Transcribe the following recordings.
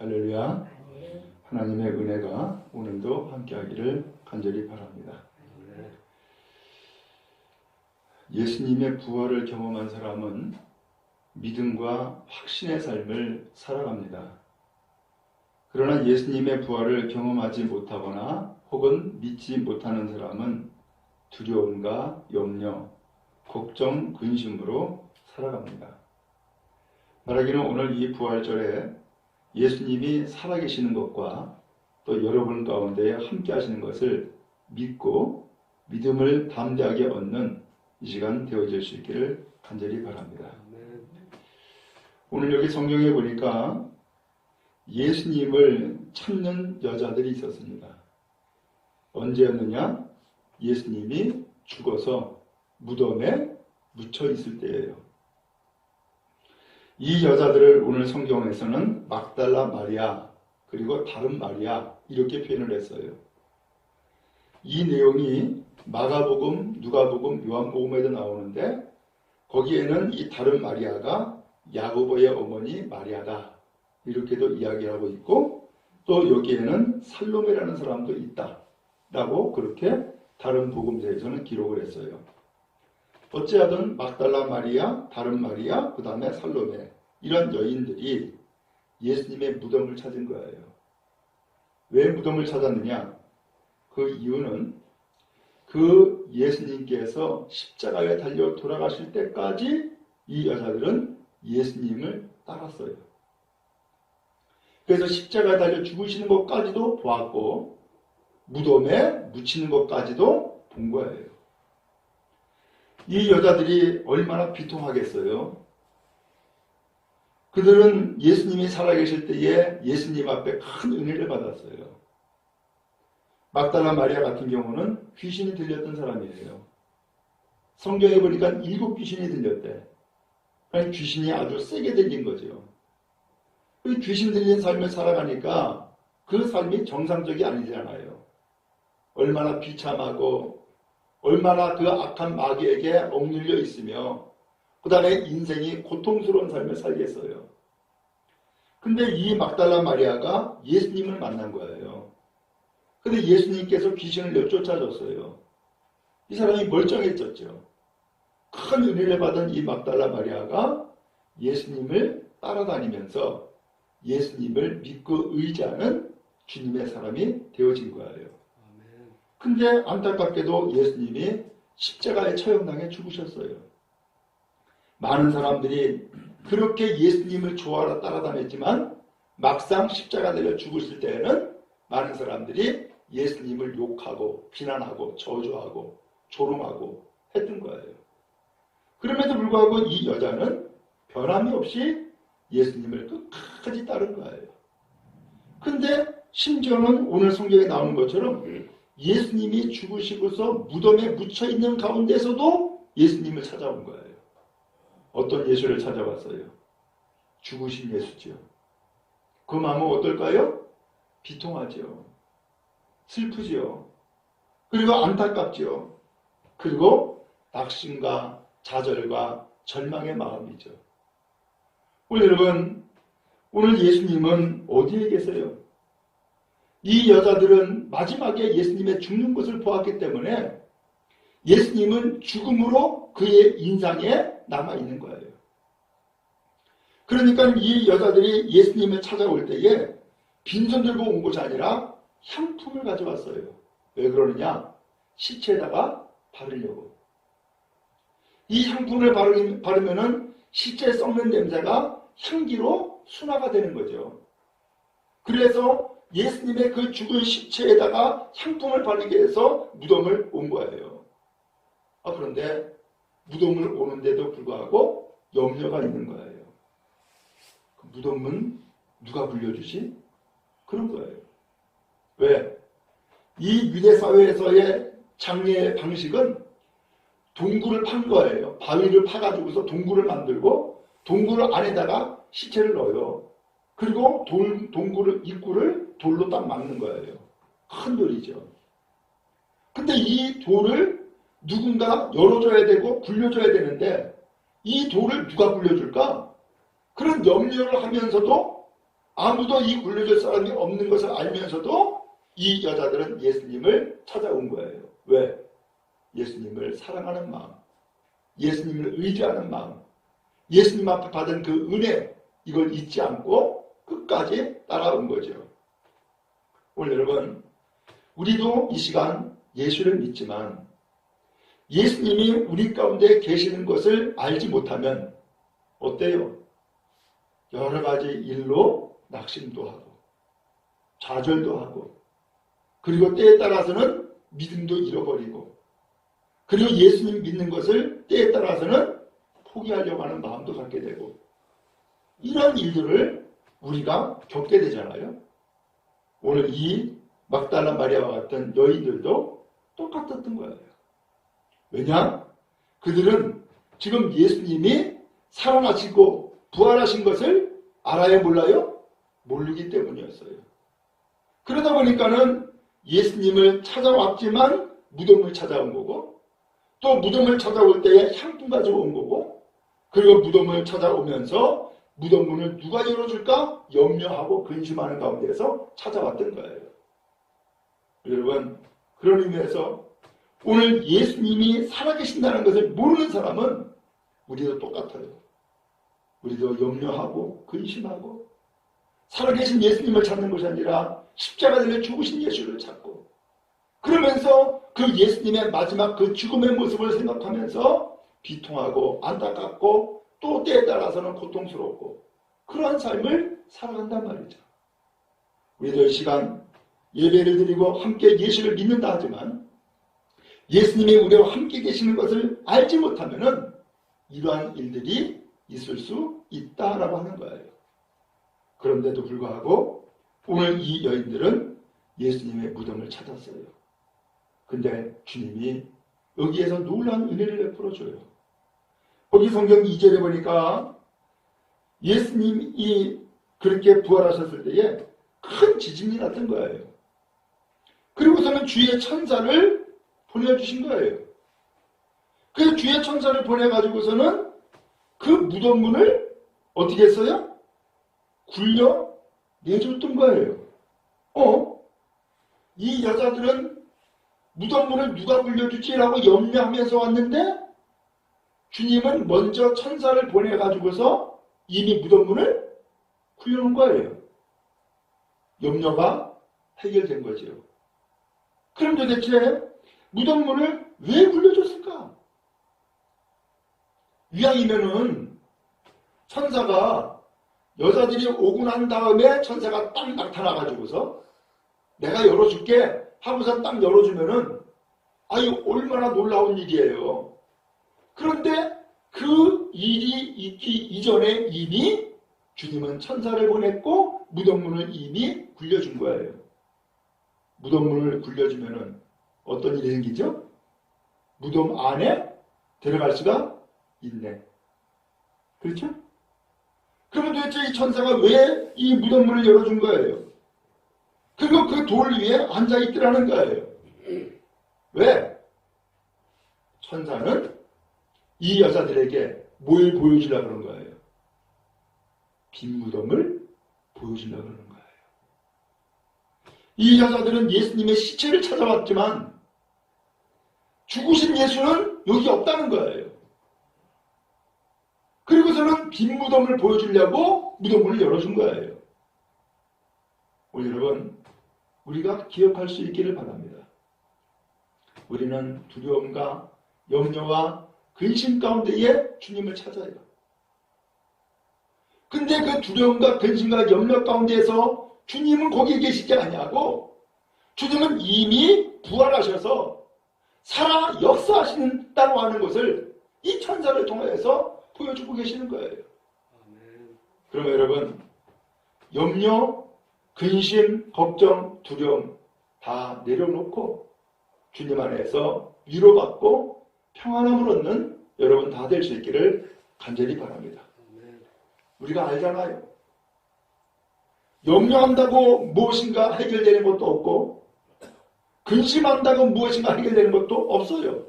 할렐루야. 하나님의 은혜가 오늘도 함께하기를 간절히 바랍니다. 예수님의 부활을 경험한 사람은 믿음과 확신의 삶을 살아갑니다. 그러나 예수님의 부활을 경험하지 못하거나 혹은 믿지 못하는 사람은 두려움과 염려, 걱정, 근심으로 살아갑니다. 말하기는 오늘 이 부활절에 예수님이 살아계시는 것과 또 여러분 가운데 함께 하시는 것을 믿고 믿음을 담대하게 얻는 이 시간 되어질 수 있기를 간절히 바랍니다. 오늘 여기 성경에 보니까 예수님을 찾는 여자들이 있었습니다. 언제였느냐? 예수님이 죽어서 무덤에 묻혀 있을 때예요. 이 여자들을 오늘 성경에서는 막달라 마리아 그리고 다른 마리아 이렇게 표현을 했어요. 이 내용이 마가복음, 누가복음, 요한복음에도 나오는데 거기에는 이 다른 마리아가 야고보의 어머니 마리아다 이렇게도 이야기하고 있고 또 여기에는 살로메라는 사람도 있다라고 그렇게 다른 복음서에서는 기록을 했어요. 어찌하든 막달라 마리아, 다른 마리아, 그 다음에 살로메 이런 여인들이 예수님의 무덤을 찾은 거예요. 왜 무덤을 찾았느냐? 그 이유는 그 예수님께서 십자가에 달려 돌아가실 때까지 이 여자들은 예수님을 따랐어요. 그래서 십자가에 달려 죽으시는 것까지도 보았고 무덤에 묻히는 것까지도 본 거예요. 이 여자들이 얼마나 비통하겠어요. 그들은 예수님이 살아계실 때에 예수님 앞에 큰 은혜를 받았어요. 막달라 마리아 같은 경우는 귀신이 들렸던 사람이에요. 성경에 보니까 7 귀신이 들렸대. 그러니까 귀신이 아주 세게 들린 거죠. 그 귀신 들린 삶을 살아가니까 그 삶이 정상적이 아니잖아요. 얼마나 비참하고 얼마나 그 악한 마귀에게 억눌려 있으며 그 다음에 인생이 고통스러운 삶을 살겠어요. 근데 이 막달라 마리아가 예수님을 만난 거예요. 근데 예수님께서 귀신을 내쫓아줬어요. 이 사람이 멀쩡해졌죠. 큰 은혜를 받은 이 막달라 마리아가 예수님을 따라다니면서 예수님을 믿고 의지하는 주님의 사람이 되어진 거예요. 근데 안타깝게도 예수님이 십자가에 처형당해 죽으셨어요. 많은 사람들이 그렇게 예수님을 좋아하러 따라다녔지만 막상 십자가 달려 죽으실 때에는 많은 사람들이 예수님을 욕하고 비난하고 저주하고 조롱하고 했던 거예요. 그럼에도 불구하고 이 여자는 변함이 없이 예수님을 끝까지 따른 거예요. 근데 심지어는 오늘 성경에 나오는 것처럼 예수님이 죽으시고서 무덤에 묻혀있는 가운데서도 예수님을 찾아온 거예요. 어떤 예수를 찾아왔어요? 죽으신 예수죠. 그 마음은 어떨까요? 비통하죠. 슬프죠. 그리고 안타깝죠. 그리고 낙심과 좌절과 절망의 마음이죠. 오늘 여러분, 오늘 예수님은 어디에 계세요? 이 여자들은 마지막에 예수님의 죽는 것을 보았기 때문에 예수님은 죽음으로 그의 인상에 남아있는 거예요. 그러니까 이 여자들이 예수님을 찾아올 때에 빈손 들고 온 것이 아니라 향품을 가져왔어요. 왜 그러느냐? 시체에다가 바르려고. 이 향품을 바르면은 시체에 썩는 냄새가 향기로 순화가 되는 거죠. 그래서 예수님의 그 죽은 시체에다가 향품을 바르게 해서 무덤을 온 거예요. 그런데 무덤을 오는데도 불구하고 염려가 있는 거예요. 그 무덤은 누가 불려주지? 그런 거예요. 왜? 이 유대 사회에서의 장례 방식은 동굴을 판 거예요. 바위를 파가지고서 동굴을 만들고 동굴 안에다가 시체를 넣어요. 그리고 동굴을 입구를 돌로 딱 막는 거예요. 큰 돌이죠. 근데 이 돌을 누군가 열어줘야 되고 굴려줘야 되는데 이 돌을 누가 굴려줄까? 그런 염려를 하면서도 아무도 이 굴려줄 사람이 없는 것을 알면서도 이 여자들은 예수님을 찾아온 거예요. 왜? 예수님을 사랑하는 마음, 예수님을 의지하는 마음, 예수님 앞에 받은 그 은혜, 이걸 잊지 않고 끝까지 따라온 거죠. 오늘 여러분, 우리도 이 시간 예수를 믿지만 예수님이 우리 가운데 계시는 것을 알지 못하면 어때요? 여러 가지 일로 낙심도 하고 좌절도 하고, 그리고 때에 따라서는 믿음도 잃어버리고, 그리고 예수님 믿는 것을 때에 따라서는 포기하려고 하는 마음도 갖게 되고, 이런 일들을 우리가 겪게 되잖아요. 오늘 이 막달라 마리아와 같은 여인들도 똑같았던 거예요. 왜냐? 그들은 지금 예수님이 살아나시고 부활하신 것을 알아요, 몰라요? 모르기 때문이었어요. 그러다 보니까는 예수님을 찾아왔지만 무덤을 찾아온 거고, 또 무덤을 찾아올 때에 향품 가지고 온 거고, 그리고 무덤을 찾아오면서 무덤 문을 누가 열어줄까 염려하고 근심하는 가운데에서 찾아왔던 거예요. 여러분, 그런 의미에서 오늘 예수님이 살아계신다는 것을 모르는 사람은 우리도 똑같아요. 우리도 염려하고 근심하고, 살아계신 예수님을 찾는 것이 아니라 십자가 들려 죽으신 예수를 찾고, 그러면서 그 예수님의 마지막 그 죽음의 모습을 생각하면서 비통하고 안타깝고, 또 때에 따라서는 고통스럽고, 그러한 삶을 살아간단 말이죠. 우리도 이 시간 예배를 드리고 함께 예수를 믿는다 하지만 예수님이 우리와 함께 계시는 것을 알지 못하면은 이러한 일들이 있을 수 있다라고 하는 거예요. 그런데도 불구하고 오늘 이 여인들은 예수님의 무덤을 찾았어요. 근데 주님이 여기에서 놀라운 은혜를 베풀어줘요. 거기 성경 2절에 보니까 예수님이 그렇게 부활하셨을 때에 큰 지진이 났던 거예요. 그리고서는 주의 천사를 보내주신 거예요. 그 주의 천사를 보내가지고서는 그 무덤 문을 어떻게 했어요? 굴려 내줬던 거예요. 이 여자들은 무덤 문을 누가 굴려주지라고 염려하면서 왔는데 주님은 먼저 천사를 보내가지고서 이미 무덤 문을 굴려놓은 거예요. 염려가 해결된 거죠. 그럼 도대체 무덤 문을 왜 굴려줬을까? 이왕이면은 천사가 여자들이 오고 난 다음에 천사가 딱 나타나가지고서 내가 열어줄게 하고서 딱 열어주면은 아유 얼마나 놀라운 일이에요. 그런데 그 일이 있기 이전에 이미 주님은 천사를 보냈고 무덤문을 이미 굴려준 거예요. 무덤문을 굴려주면은 어떤 일이 생기죠? 무덤 안에 들어갈 수가 있네. 그렇죠? 그러면 도대체 이 천사가 왜 이 무덤문을 열어준 거예요? 그리고 그 돌 위에 앉아있더라는 거예요. 왜? 천사는 이 여자들에게 뭘 보여주려고 그런 거예요? 빈 무덤을 보여주려고 그러는 거예요. 이 여자들은 예수님의 시체를 찾아왔지만 죽으신 예수는 여기 없다는 거예요. 그리고서는 빈 무덤을 보여주려고 무덤문을 열어준 거예요. 오늘 여러분, 우리가 기억할 수 있기를 바랍니다. 우리는 두려움과 염려와 근심 가운데에 주님을 찾아요. 근데 그 두려움과 근심과 염려 가운데에서 주님은 거기에 계시지 아니하고 주님은 이미 부활하셔서 살아 역사하신다고 하는 것을 이 천사를 통해서 보여주고 계시는 거예요. 그러면 여러분, 염려, 근심, 걱정, 두려움 다 내려놓고 주님 안에서 위로받고 평안함을 얻는 여러분 다 될 수 있기를 간절히 바랍니다. 우리가 알잖아요. 염려한다고 무엇인가 해결되는 것도 없고 근심한다고 무엇인가 해결되는 것도 없어요.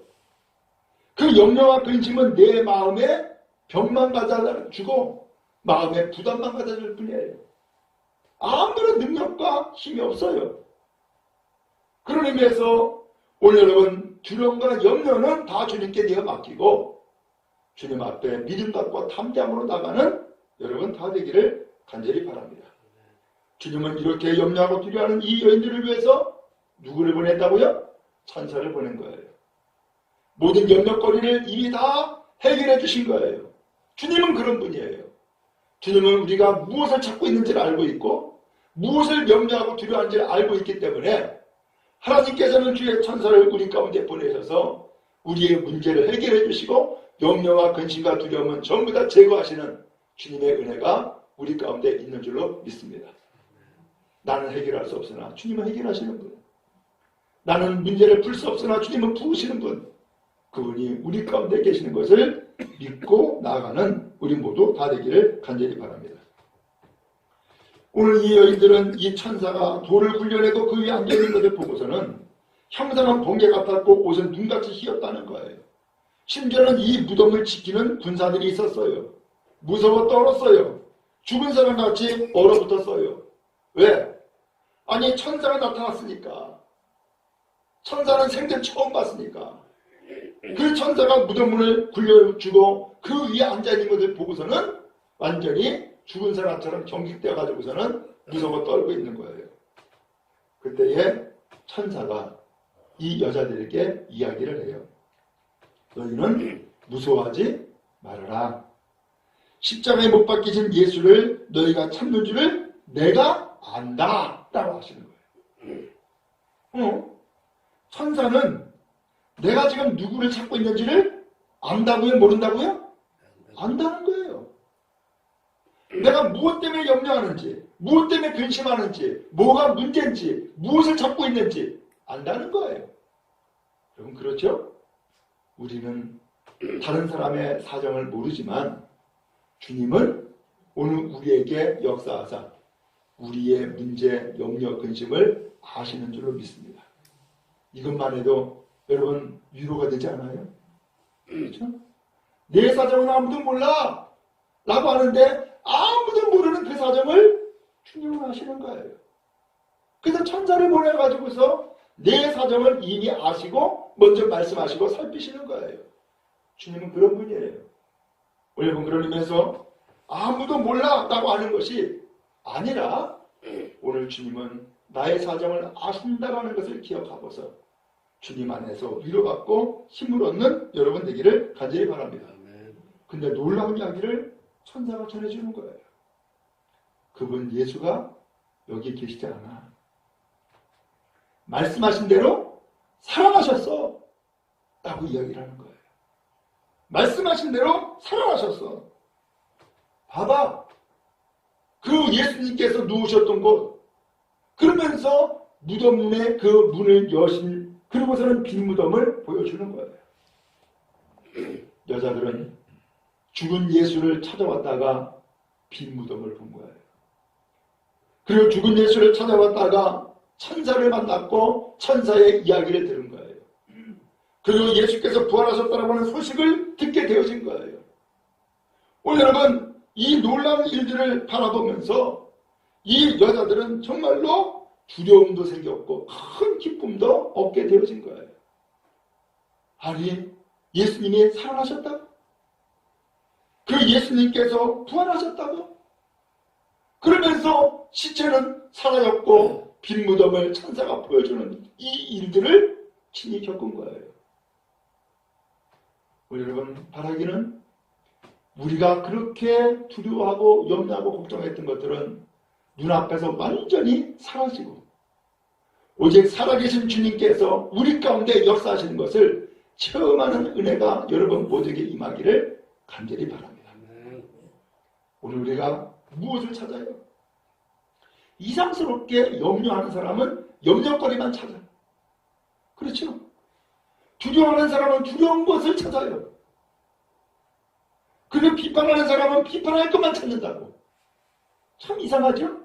그 염려와 근심은 내 마음에 병만 가져주고 마음에 부담만 가져줄 뿐이에요. 아무런 능력과 힘이 없어요. 그런 의미에서 오늘 여러분 두려움과 염려는 다 주님께 내어 맡기고 주님 앞에 믿음 갖고 담대함으로 나가는 여러분 다 되기를 간절히 바랍니다. 주님은 이렇게 염려하고 두려워하는 이 여인들을 위해서 누구를 보냈다고요? 천사를 보낸 거예요. 모든 염려거리를 이미 다 해결해 주신 거예요. 주님은 그런 분이에요. 주님은 우리가 무엇을 찾고 있는지를 알고 있고 무엇을 염려하고 두려워하는지를 알고 있기 때문에 하나님께서는 주의 천사를 우리 가운데 보내셔서 우리의 문제를 해결해 주시고 염려와 근심과 두려움은 전부 다 제거하시는 주님의 은혜가 우리 가운데 있는 줄로 믿습니다. 나는 해결할 수 없으나 주님은 해결하시는 분. 나는 문제를 풀 수 없으나 주님은 푸시는 분. 그분이 우리 가운데 계시는 것을 믿고 나아가는 우리 모두 다 되기를 간절히 바랍니다. 오늘 이 여인들은 이 천사가 돌을 굴려내고 그 위에 앉아있는 것을 보고서는 형상은 번개 같았고 옷은 눈같이 휘었다는 거예요. 심지어는 이 무덤을 지키는 군사들이 있었어요. 무서워 떨었어요. 죽은 사람같이 얼어붙었어요. 왜? 아니 천사가 나타났으니까. 천사는 생전 처음 봤으니까. 그 천사가 무덤문을 굴려주고 그 위에 앉아있는 것을 보고서는 완전히 죽은 사람처럼 경직되어 가지고서는 무서워 떨고 있는 거예요. 그때에 천사가 이 여자들에게 이야기를 해요. 너희는 무서워하지 말아라. 십자가에 못 박히신 예수를 너희가 찾는 줄을 내가 안다. 라고 하시는 거예요. 천사는 내가 지금 누구를 찾고 있는지를 안다고요? 모른다고요? 안다는 거예요. 내가 무엇 때문에 염려하는지, 무엇 때문에 근심하는지, 뭐가 문제인지, 무엇을 찾고 있는지 안다는 거예요. 여러분 그렇죠? 우리는 다른 사람의 사정을 모르지만 주님은 오늘 우리에게 역사하사 우리의 문제, 염려, 근심을 아시는 줄로 믿습니다. 이것만 해도 여러분 위로가 되지 않아요? 그렇죠? 내 사정은 아무도 몰라 라고 하는데 아무도 모르는 그 사정을 주님은 아시는 거예요. 그래서 천사를 보내가지고서 내 사정을 이미 아시고 먼저 말씀하시고 살피시는 거예요. 주님은 그런 분이에요. 여러분 그런 의미에서 아무도 몰라 라고 하는 것이 아니라 오늘 주님은 나의 사정을 아신다라는 것을 기억하고서 주님 안에서 위로받고 힘을 얻는 여러분 되기를 간절히 바랍니다. 근데 놀라운 이야기를 천사가 전해주는 거예요. 그분 예수가 여기 계시지 않아. 말씀하신 대로 살아나셨어 라고 이야기를 하는 거예요. 말씀하신 대로 살아나셨어. 봐봐. 그 예수님께서 누우셨던 곳 그러면서 무덤문에 그 문을 여신 그러고서는 빈 무덤을 보여주는 거예요. 여자들은 죽은 예수를 찾아왔다가 빈 무덤을 본 거예요. 그리고 죽은 예수를 찾아왔다가 천사를 만났고 천사의 이야기를 들은 거예요. 그리고 예수께서 부활하셨다고 하는 소식을 듣게 되어진 거예요. 오늘 여러분 이 놀라운 일들을 바라보면서 이 여자들은 정말로 두려움도 생겼고 큰 기쁨도 얻게 되어진 거예요. 아니 예수님이 살아나셨다고? 그 예수님께서 부활하셨다고? 그러면서 시체는 사라졌고 빈 무덤을 천사가 보여주는 이 일들을 친히 겪은 거예요. 우리 여러분 바라기는 우리가 그렇게 두려워하고 염려하고 걱정했던 것들은 눈앞에서 완전히 사라지고 오직 살아계신 주님께서 우리 가운데 역사하시는 것을 체험하는 은혜가 여러분 모두에게 임하기를 간절히 바랍니다. 오늘 우리가 무엇을 찾아요? 이상스럽게 염려하는 사람은 염려거리만 찾아요. 그렇죠? 두려워하는 사람은 두려운 것을 찾아요. 그리고 비판하는 사람은 비판할 것만 찾는다고. 참 이상하죠?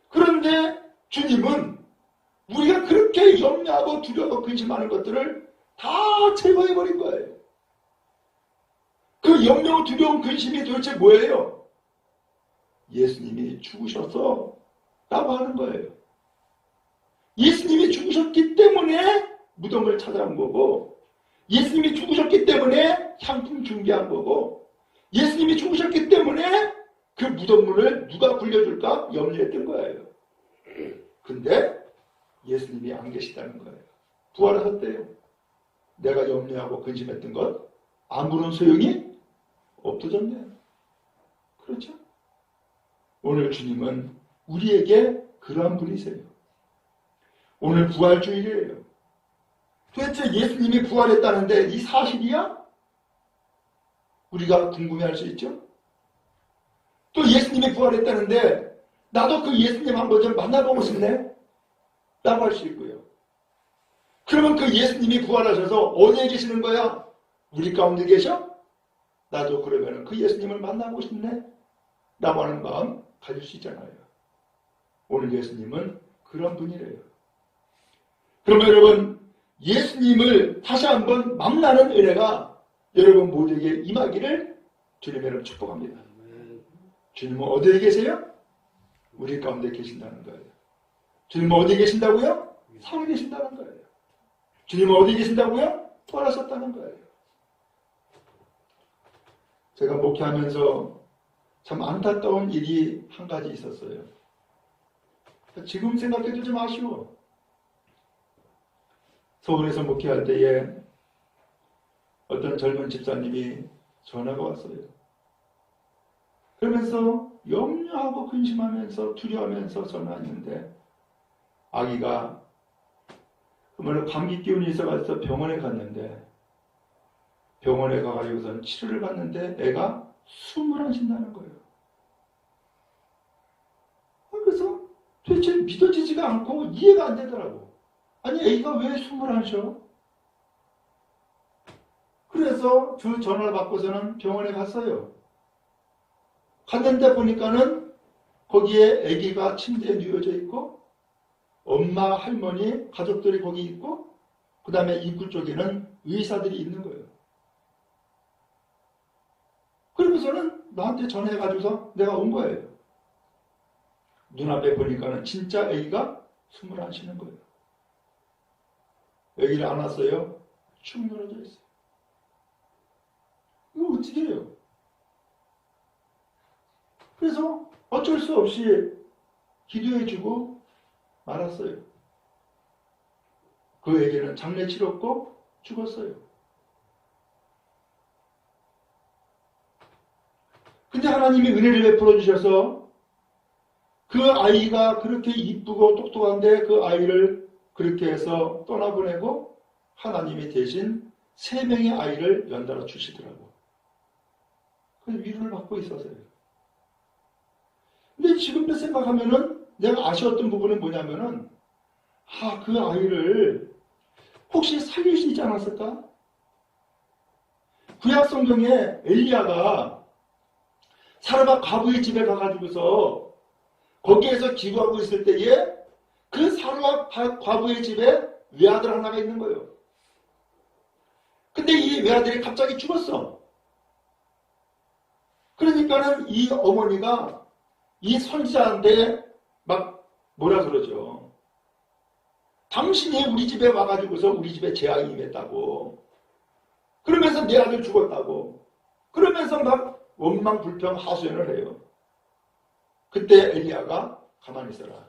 그런데 주님은 우리가 그렇게 염려하고 두려워하고 근심하는 것들을 다 제거해버린 거예요. 그 염려, 두려움, 근심이 도대체 뭐예요? 예수님이 죽으셔서 라고 하는 거예요. 예수님이 죽으셨기 때문에 무덤을 찾아온 거고, 예수님이 죽으셨기 때문에 향품 준비한 거고, 예수님이 죽으셨기 때문에 그 무덤문을 누가 굴려줄까 염려했던 거예요. 근데 예수님이 안 계시다는 거예요. 부활하셨대요. 내가 염려하고 근심했던 것 아무런 소용이 없어졌네요. 그렇죠? 오늘 주님은 우리에게 그러한 분이세요. 오늘 부활주일이에요. 도대체 예수님이 부활했다는데 이 사실이야? 우리가 궁금해할 수 있죠? 또 예수님이 부활했다는데 나도 그 예수님 한번 좀 만나보고 싶네? 라고 할 수 있고요. 그러면 그 예수님이 부활하셔서 어디에 계시는 거야? 우리 가운데 계셔? 나도 그러면 그 예수님을 만나고 싶네? 라고 하는 마음 가질 수 있잖아요. 오늘 예수님은 그런 분이래요. 그러면 여러분, 예수님을 다시 한번 만나는 은혜가 여러분 모두에게 임하기를 주님의 이름으로 축복합니다. 주님은 어디에 계세요? 우리 가운데 계신다는 거예요. 주님은 어디에 계신다고요? 살아 계신다는 거예요. 주님은 어디에 계신다고요? 부활하셨다는 거예요. 제가 목회하면서 참 안타까운 일이 한 가지 있었어요. 지금 생각해도 좀 아쉬워. 서울에서 목회할 때에 어떤 젊은 집사님이 전화가 왔어요. 그러면서 염려하고 근심하면서 두려워하면서 전화했는데 아기가 그러면 감기 기운이 있어가지고 병원에 갔는데 병원에 가가지고선 치료를 받는데 애가 숨을 안 쉰다는 거예요. 그래서 도대체 믿어지지가 않고 이해가 안 되더라고. 아니 애기가 왜 숨을 안 쉬어? 그래서 그 전화를 받고서는 병원에 갔어요. 갔는데 보니까는 거기에 아기가 침대에 누워져 있고 엄마, 할머니, 가족들이 거기 있고 그 다음에 입구 쪽에는 의사들이 있는 거예요. 그러고서는 나한테 전화해가지고서 내가 온 거예요. 눈앞에 보니까는 진짜 아기가 숨을 안 쉬는 거예요. 아기를 안았어요. 축 늘어져 있어요. 이거 어떻게 해요? 그래서 어쩔 수 없이 기도해주고 말았어요. 그 애기는 장례 치렀고 죽었어요. 근데 하나님이 은혜를 베풀어 주셔서 그 아이가 그렇게 이쁘고 똑똑한데 그 아이를 그렇게 해서 떠나보내고 하나님이 대신 3명의 아이를 연달아 주시더라고. 그래서 위로를 받고 있었어요. 근데 지금도 생각하면은 내가 아쉬웠던 부분은 뭐냐면은 그 아이를 혹시 살릴 수 있지 않았을까? 구약 성경에 엘리야가 사르밧 과부의 집에 가가지고서 거기에서 기도하고 있을 때에 그 사르밧 과부의 집에 외아들 하나가 있는 거예요. 근데 이 외아들이 갑자기 죽었어. 그러니까는 이 어머니가 이 선지자한테 막 뭐라 그러죠. 당신이 우리 집에 와가지고서 우리 집에 재앙이 임했다고. 그러면서 내 아들 죽었다고. 그러면서 막 원망 불평 하소연을 해요. 그때 엘리야가 가만히 있어라.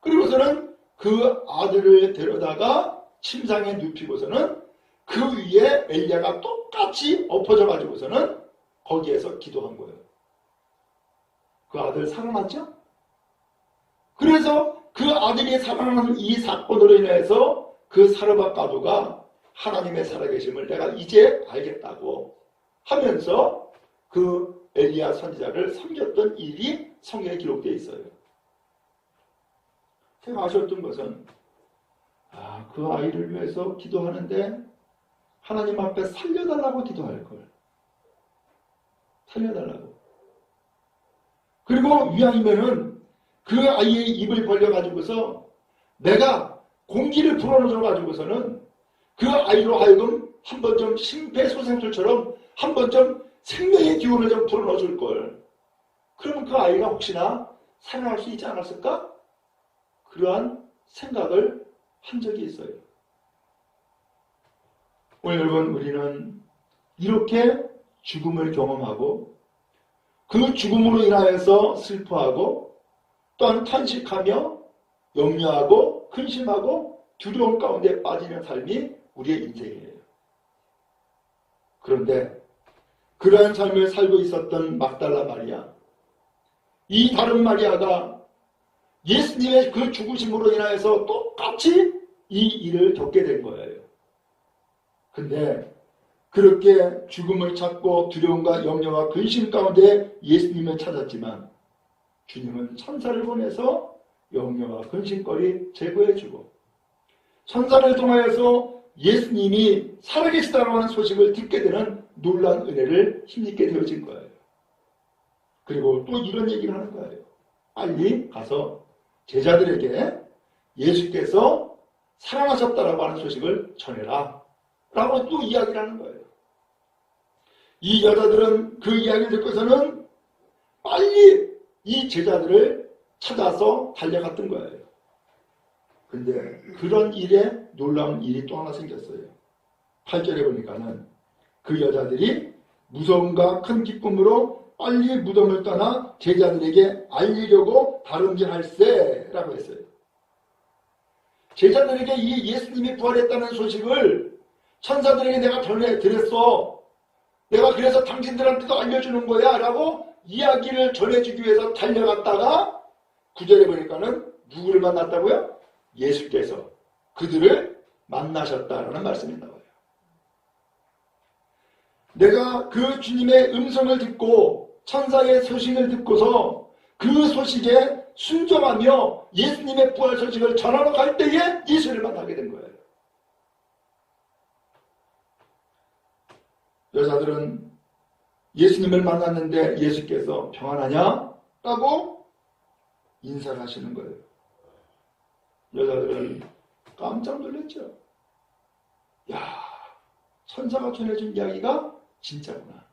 그리고서는 그 아들을 데려다가 침상에 눕히고서는 그 위에 엘리야가 똑같이 엎어져 가지고서는 거기에서 기도한 거예요. 그 아들 살아났죠? 그래서 그 아들이 살아나는 이 사건으로 인해서 그 사르밧 과부가 하나님의 살아계심을 내가 이제 알겠다고 하면서 그 엘리야 선지자를 섬겼던 일이 성경에 기록되어 있어요. 제가 아쉬웠던 것은 그 아이를 위해서 기도하는데 하나님 앞에 살려달라고 기도할 걸. 살려달라고. 그리고 이왕이면은 그 아이의 입을 벌려가지고서 내가 공기를 불어넣어가지고서는 그 아이로 하여금 한번 좀 심폐소생술처럼 한번 좀 생명의 기운을 좀 불어넣어줄 걸. 그러면 그 아이가 혹시나 살아날 수 있지 않았을까? 그러한 생각을 한 적이 있어요. 오늘 여러분, 우리는 이렇게 죽음을 경험하고 그 죽음으로 인하여서 슬퍼하고 또한 탄식하며 염려하고 근심하고 두려움 가운데 빠지는 삶이 우리의 인생이에요. 그런데 그러한 삶을 살고 있었던 막달라 마리아, 이 다른 마리아가 예수님의 그 죽으심으로 인하여서 똑같이 이 일을 겪게 된 거예요. 근데 그렇게 죽음을 찾고 두려움과 염려와 근심 가운데 예수님을 찾았지만 주님은 천사를 보내서 염려와 근심거리 제거해주고 천사를 통하여서 예수님이 살아계시다고 하는 소식을 듣게 되는 놀라운 은혜를 힘입게 되어진 거예요. 그리고 또 이런 얘기를 하는 거예요. 빨리 가서 제자들에게 예수께서 살아나셨다라고 하는 소식을 전해라 라고 또 이야기를 하는 거예요. 이 여자들은 그 이야기를 듣고서는 빨리 이 제자들을 찾아서 달려갔던 거예요. 근데 그런 일에 놀라운 일이 또 하나 생겼어요. 8절에 보니까는 그 여자들이 무서움과 큰 기쁨으로 빨리 무덤을 떠나 제자들에게 알리려고 다름질할세라고 했어요. 제자들에게 이 예수님이 부활했다는 소식을 천사들에게 내가 전해드렸어. 내가 그래서 당신들한테도 알려주는 거야 라고 이야기를 전해주기 위해서 달려갔다가 9절에 보니까는 누구를 만났다고요? 예수께서 그들을 만나셨다라는 말씀이 나와요. 내가 그 주님의 음성을 듣고 천사의 소식을 듣고서 그 소식에 순종하며 예수님의 부활 소식을 전하러 갈 때에 예수를 만나게 된 거예요. 여자들은 예수님을 만났는데 예수께서 평안하냐? 라고 인사를 하시는 거예요. 여자들은 깜짝 놀랐죠. 야, 천사가 전해준 이야기가 진짜구나.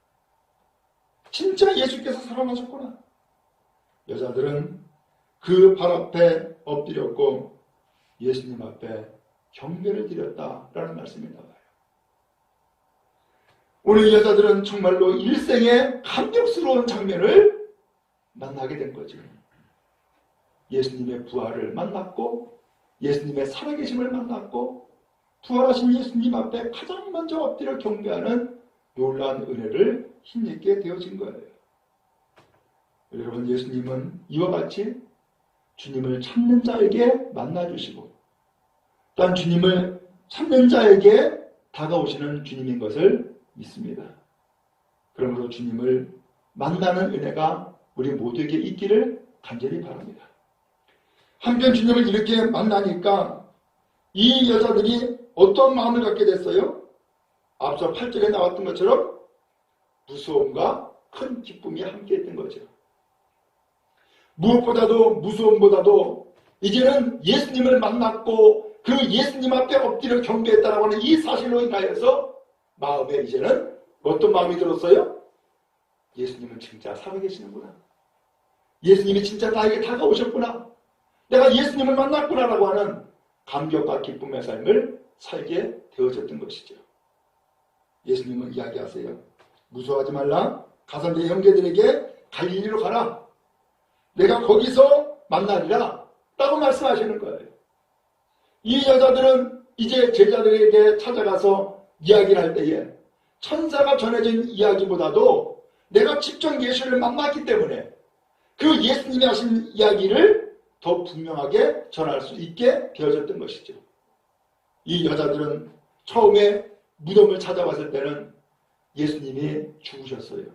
진짜 예수께서 살아나셨구나. 여자들은 그 발 앞에 엎드렸고 예수님 앞에 경배를 드렸다라는 말씀이 나와요. 오늘 여자들은 정말로 일생의 감격스러운 장면을 만나게 된 거죠. 예수님의 부활을 만났고 예수님의 살아계심을 만났고 부활하신 예수님 앞에 가장 먼저 엎드려 경배하는 놀라운 은혜를 힘입게 되어진 거예요. 여러분, 예수님은 이와 같이 주님을 찾는 자에게 만나주시고 또한 주님을 찾는 자에게 다가오시는 주님인 것을 믿습니다. 그러므로 주님을 만나는 은혜가 우리 모두에게 있기를 간절히 바랍니다. 한편 주님을 이렇게 만나니까 이 여자들이 어떤 마음을 갖게 됐어요? 앞서 8절에 나왔던 것처럼 무서움과 큰 기쁨이 함께 했던 거죠. 무엇보다도 무서움보다도 이제는 예수님을 만났고 그 예수님 앞에 엎드려 경배했다라고 하는 이 사실로 인하여서 마음에 이제는 어떤 마음이 들었어요? 예수님은 진짜 살아계시는구나. 예수님이 진짜 나에게 다가오셨구나. 내가 예수님을 만났구나라고 하는 감격과 기쁨의 삶을 살게 되어졌던 것이죠. 예수님은 이야기하세요. 무서워하지 말라. 가서 내 형제들에게 갈릴리로 가라. 내가 거기서 만나리라. 라고 말씀하시는 거예요. 이 여자들은 이제 제자들에게 찾아가서 이야기를 할 때에 천사가 전해진 이야기보다도 내가 직접 예수를 만났기 때문에 그 예수님이 하신 이야기를 더 분명하게 전할 수 있게 되어졌던 것이죠. 이 여자들은 처음에 무덤을 찾아왔을 때는 예수님이 죽으셨어요.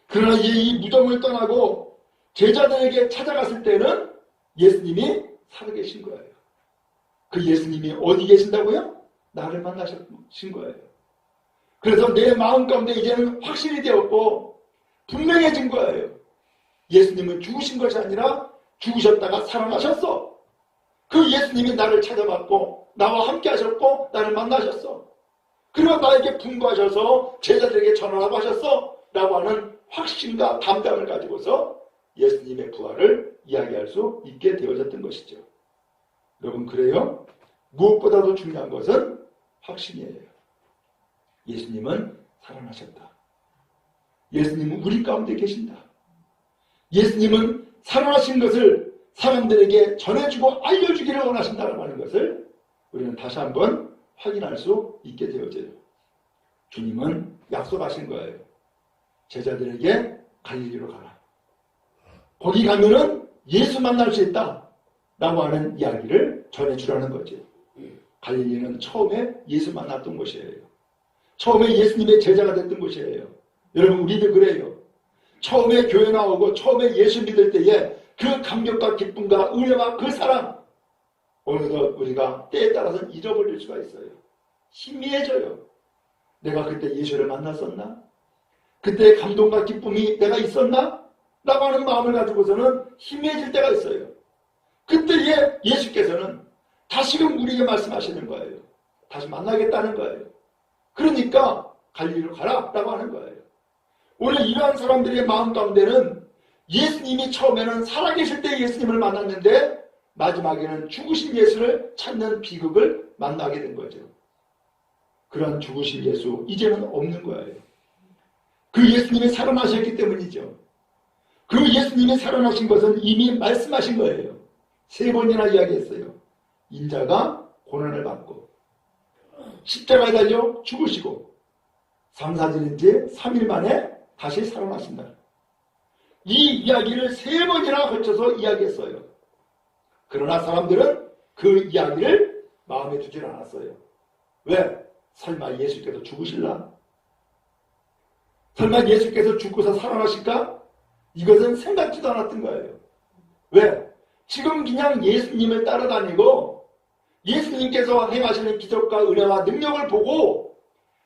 그러나 이 무덤을 떠나고 제자들에게 찾아갔을 때는 예수님이 살아계신 거예요. 그 예수님이 어디 계신다고요? 나를 만나신 거예요. 그래서 내 마음 가운데 이제는 확신이 되었고 분명해진 거예요. 예수님은 죽으신 것이 아니라 죽으셨다가 살아나셨어. 그 예수님이 나를 찾아봤고 나와 함께 하셨고 나를 만나셨어. 그리고 나에게 분부하셔서 제자들에게 전하라고 하셨어 라고 하는 확신과 담담을 가지고서 예수님의 부활을 이야기할 수 있게 되어졌던 것이죠. 여러분, 그래요? 무엇보다도 중요한 것은 확신이에요. 예수님은 살아나셨다. 예수님은 우리 가운데 계신다. 예수님은 살아나신 것을 사람들에게 전해주고 알려주기를 원하신다는 하는 것을 우리는 다시 한번 확인할 수 있게 되어져요. 주님은 약속하신 거예요. 제자들에게 갈릴리로 가라. 거기 가면은 예수 만날 수 있다 라고 하는 이야기를 전해주라는 거죠. 갈릴리는 처음에 예수 만났던 곳이에요. 처음에 예수님의 제자가 됐던 곳이에요. 여러분, 우리도 그래요. 처음에 교회 나오고 처음에 예수 믿을 때에 그 감격과 기쁨과 은혜와 그 사랑, 어느덧 우리가 때에 따라서는 잃어버릴 수가 있어요. 희미해져요. 내가 그때 예수를 만났었나? 그때 감동과 기쁨이 내가 있었나? 라고 하는 마음을 가지고서는 희미해질 때가 있어요. 그때에 예수께서는 다시금 우리에게 말씀하시는 거예요. 다시 만나겠다는 거예요. 그러니까 갈릴리로 가라 라고 하는 거예요. 오늘 이러한 사람들의 마음 가운데는 예수님이 처음에는 살아계실 때 예수님을 만났는데 마지막에는 죽으신 예수를 찾는 비극을 만나게 된 거죠. 그런 죽으신 예수 이제는 없는 거예요. 그 예수님이 살아나셨기 때문이죠. 그 예수님이 살아나신 것은 이미 말씀하신 거예요. 3번이나 이야기했어요. 인자가 고난을 받고 십자가에 달려 죽으시고 삼사절인 지 3일 만에 다시 살아나신다. 이 이야기를 3번이나 거쳐서 이야기했어요. 그러나 사람들은 그 이야기를 마음에 두질 않았어요. 왜? 설마 예수께서 죽으실라? 설마 예수께서 죽고서 살아나실까? 이것은 생각지도 않았던 거예요. 왜? 지금 그냥 예수님을 따라다니고 예수님께서 행하시는 기적과 은혜와 능력을 보고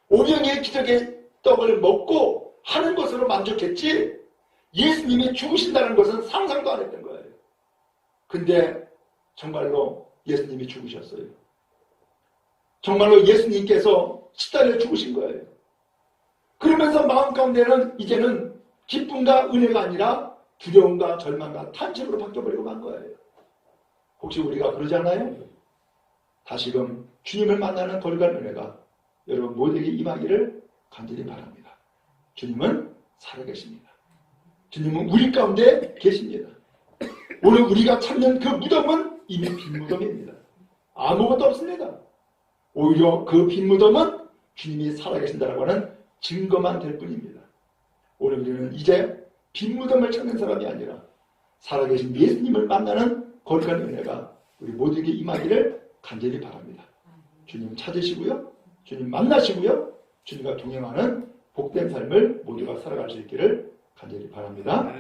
오병이의 기적의 떡을 먹고 하는 것으로 만족했지 예수님이 죽으신다는 것은 상상도 안 했던 거예요. 근데 정말로 예수님이 죽으셨어요. 정말로 예수님께서 시달려 죽으신 거예요. 그러면서 마음 가운데는 이제는 기쁨과 은혜가 아니라 두려움과 절망과 탄식으로 바뀌어버리고 만 거예요. 혹시 우리가 그러지 않아요? 다시금 주님을 만나는 거룩한 은혜가 여러분 모두에게 임하기를 간절히 바랍니다. 주님은 살아계십니다. 주님은 우리 가운데 계십니다. 오늘 우리가 찾는 그 무덤은 이미 빈 무덤입니다. 아무것도 없습니다. 오히려 그 빈 무덤은 주님이 살아계신다라고 하는 증거만 될 뿐입니다. 오늘 우리는 이제 빈 무덤을 찾는 사람이 아니라 살아계신 예수님을 만나는 거룩한 은혜가 우리 모두에게 임하기를 간절히 바랍니다. 주님 찾으시고요. 주님 만나시고요. 주님과 동행하는 복된 삶을 모두가 살아갈 수 있기를 간절히 바랍니다.